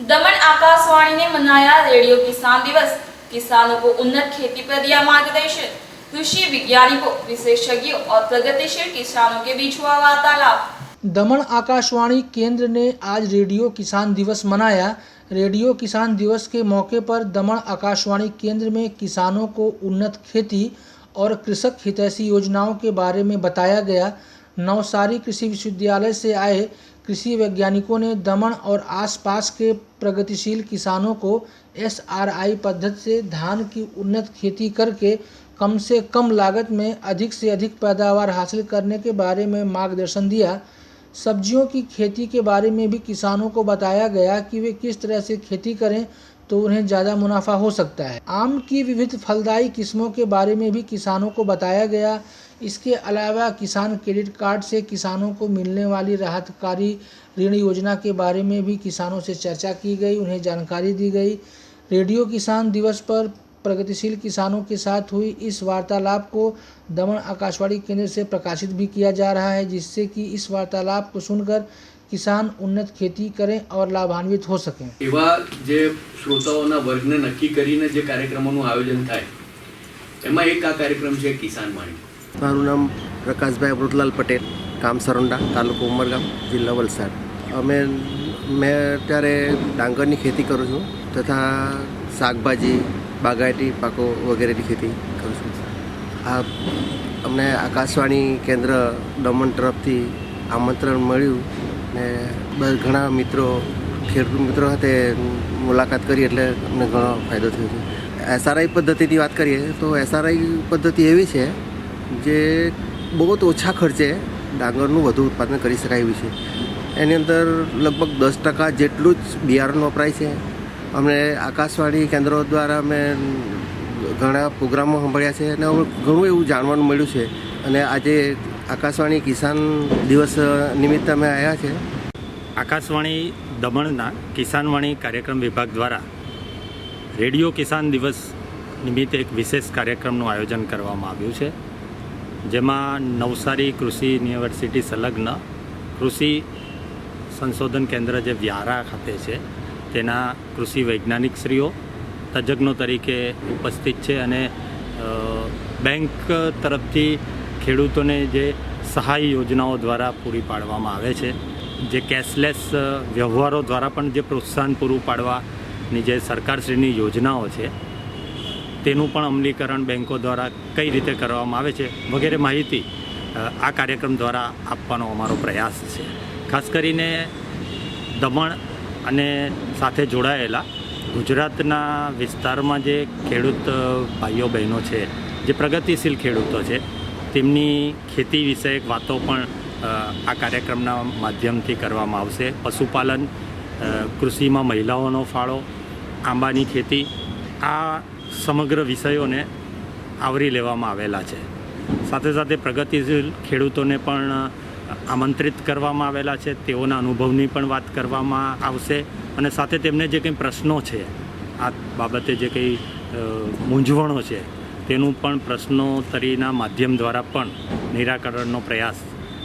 दमन आकाशवाणी ने मनाया रेडियो किसान दिवस। किसानों को उन्नत खेती पर दिया मार्गदर्शन। कृषि वैज्ञानिकों, विशेषज्ञों और प्रगतिशील किसानों के बीच हुआ वार्तालाप। दमन आकाशवाणी केंद्र ने आज रेडियो किसान दिवस मनाया। रेडियो किसान दिवस के मौके पर दमन आकाशवाणी केंद्र में किसानों को उन्नत खेती और कृषक हितैषी योजनाओं के बारे में बताया गया। नवसारी कृषि विश्वविद्यालय से आए कृषि वैज्ञानिकों ने दमन और आसपास के प्रगतिशील किसानों को SRI पद्धति से धान की उन्नत खेती करके कम से कम लागत में अधिक से अधिक पैदावार हासिल करने के बारे में मार्गदर्शन दिया। सब्जियों की खेती के बारे में भी किसानों को बताया गया कि वे किस तरह से खेती करें तो उन्हें ज़्यादा मुनाफा हो सकता है। आम की विविध फलदायी किस्मों के बारे में भी किसानों को बताया गया। इसके अलावा किसान क्रेडिट कार्ड से किसानों को मिलने वाली राहतकारी ऋण योजना के बारे में भी किसानों से चर्चा की गई, उन्हें जानकारी दी गई। रेडियो किसान दिवस पर प्रगतिशील किसानों के साथ हुई इस वार्तालाप को दमन आकाशवाणी केंद्र से प्रकाशित भी किया जा रहा है, जिससे कि इस वार्तालाप को सुनकर किसान उन्नत खेती करें और लाभान्वित हो सकें। एवा जे श्रोताओना वर्गने नक्की करीने जे कार्यक्रमोનું આયોજન થાય એમાં એક આ કાર્યક્રમ છે કિસાન વાણી। મારું નામ પ્રકાશભાઈ અમૃતલાલ પટેલ, ગામ સરોંડા, તાલુકો ઉમરગામ, જિલ્લા વલસાડ। મેં અત્યારે ડાંગરની ખેતી કરું છું તથા શાકભાજી, બાગાયતી પાકો વગેરેની ખેતી કરું છું। આ અમને આકાશવાણી કેન્દ્ર દમણ તરફથી આમંત્રણ મળ્યું ને ઘણા મિત્રો ખેડૂત મિત્રો સાથે મુલાકાત કરી એટલે અમને ઘણો ફાયદો થયો છે। SRI પદ્ધતિની વાત કરીએ તો SRI પદ્ધતિ એવી છે જે બહુ ઓછા ખર્ચે ડાંગરનું વધુ ઉત્પાદન કરી શકાય એવી છે। એની અંદર લગભગ 10% જેટલું જ બિયારણ વપરાય છે। અમને આકાશવાણી કેન્દ્રો દ્વારા અમે ઘણા પ્રોગ્રામો સાંભળ્યા છે અને ઘણું એવું જાણવાનું મળ્યું છે અને આજે આકાશવાણી કિસાન દિવસ નિમિત્તે અમે આવ્યા છે। આકાશવાણી દમણના કિસાનવાણી કાર્યક્રમ વિભાગ દ્વારા રેડિયો કિસાન દિવસ નિમિત્તે એક વિશેષ કાર્યક્રમનું આયોજન કરવામાં આવ્યું છે, જેમાં નવસારી કૃષિ યુનિવર્સિટી સંલગ્ન કૃષિ સંશોધન કેન્દ્ર જે વ્યારા ખાતે છે તેના કૃષિ વૈજ્ઞાનિકશ્રીઓ તજજ્ઞો તરીકે ઉપસ્થિત છે અને બેંક તરફથી ખેડૂતોને જે સહાય યોજનાઓ દ્વારા પૂરી પાડવામાં આવે છે, જે કેશલેસ વ્યવહારો દ્વારા પણ જે પ્રોત્સાહન પૂરું પાડવાની જે સરકારશ્રીની યોજનાઓ છે તેનું પણ અમલીકરણ બેંકો દ્વારા કઈ રીતે કરવામાં આવે છે વગેરે માહિતી આ કાર્યક્રમ દ્વારા આપવાનો અમારો પ્રયાસ છે। ખાસ કરીને દમણ અને સાથે જોડાયેલા ગુજરાતના વિસ્તારમાં જે ખેડૂત ભાઈઓ બહેનો છે, જે પ્રગતિશીલ ખેડૂતો છે, તેમની ખેતી વિષયક વાતો પણ આ કાર્યક્રમના માધ્યમથી કરવામાં આવશે। પશુપાલન, કૃષિમાં મહિલાઓનો ફાળો, આંબાની ખેતી, આ સમગ્ર વિષયોને આવરી લેવામાં આવેલા છે। સાથે સાથે પ્રગતિશીલ ખેડૂતોને પણ આમંત્રિત કરવામાં આવેલા છે, તેઓના અનુભવની પણ વાત કરવામાં આવશે અને સાથે તેમને જે કંઈ પ્રશ્નો છે આ બાબતે જે કંઈ મૂંઝવણો છે તેનું પણ પ્રશ્નોત્તરીના માધ્યમ દ્વારા પણ નિરાકરણનો પ્રયાસ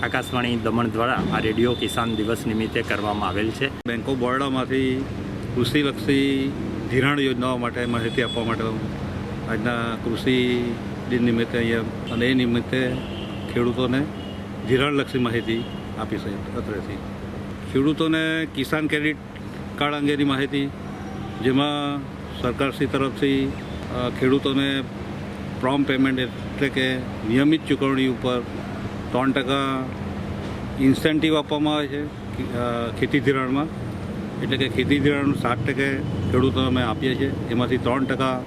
આકાશવાણી દમણ દ્વારા આ રેડિયો કિસાન દિવસ નિમિત્તે કરવામાં આવેલ છે। બેંક ઓફ બરોડામાંથી કૃષિલક્ષી ધિરાણ યોજનાઓ માટે માહિતી આપવા માટે આજના કૃષિ દિન નિમિત્તે અહીંયા અને એ નિમિત્તે ખેડૂતોને ધિરાણલક્ષી માહિતી આપી છે અત્રેથી। ખેડૂતોને કિસાન ક્રેડિટ કાર્ડ અંગેની માહિતી, જેમાં સરકારશ્રી તરફથી ખેડૂતોને પ્રોમ પેમેન્ટ એટલે કે નિયમિત ચૂકવણી ઉપર 3% ઇન્સેન્ટિવ આપવામાં આવે છે ખેતી ધિરાણમાં। એટલે કે ખેતી ધિરાણ 7% ખેડૂતોને અમે આપીએ છીએ, એમાંથી 3%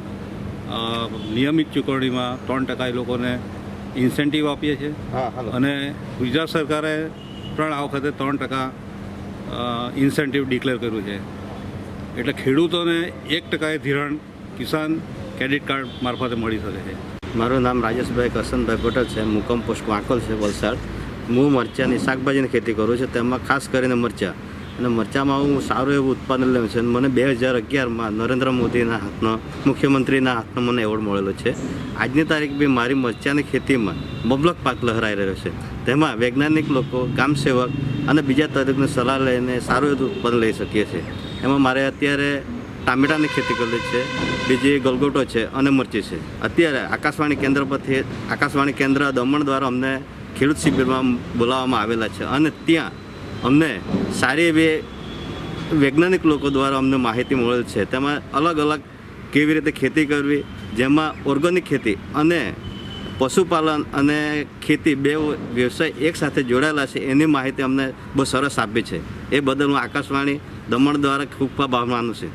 નિયમિત ચૂકવણીમાં 3% એ લોકોને ઇન્સેન્ટિવ આપીએ છીએ અને ગુજરાત સરકારે પણ આ વખતે 3% ઇન્સેન્ટિવ ડિક્લેર કર્યું છે। એટલે ખેડૂતોને 1% ધિરાણ કિસાન ક્રેડિટ કાર્ડ મારફતે મળી શકે છે। મારું નામ રાજેશભાઈ કરશનભાઈ પટેલ છે, મુકામ પોસ્ટ વાંકોલ છે, વલસાડ। હું મરચાંની શાકભાજીની ખેતી કરું છું, તેમાં ખાસ કરીને મરચાં અને મરચાંમાં હું સારું એવું ઉત્પાદન લેવું છે। મને 2011માં નરેન્દ્ર મોદીના હાથનો, મુખ્યમંત્રીના હાથનો મને એવોર્ડ મળેલો છે। આજની તારીખ બી મારી મરચાંની ખેતીમાં મબલક પાક લહેરાઈ રહ્યો છે। તેમાં વૈજ્ઞાનિક લોકો, ગામ સેવક અને બીજા તજજ્ઞની સલાહ લઈને સારું એવું ઉત્પાદન લઈ શકીએ છીએ। એમાં મારે અત્યારે ટામેટાની ખેતી કરેલી છે, બીજી ગલગોટો છે અને મરચી છે. અત્યારે આકાશવાણી કેન્દ્ર દમણ દ્વારા અમને ખેડૂત શિબિરમાં બોલાવવામાં આવેલા છે અને ત્યાં અમને સારી એવી વૈજ્ઞાનિક લોકો દ્વારા અમને માહિતી મળેલ છે. તેમાં અલગ અલગ કેવી રીતે ખેતી કરવી, જેમાં ઓર્ગેનિક ખેતી અને પશુપાલન અને ખેતી બે વ્યવસાય એકસાથે જોડાયેલા છે, એની માહિતી અમને બહુ સરસ આપી છે. એ બદલ હું આકાશવાણી દમણ દ્વારા ખૂબ આભાર માનું છું.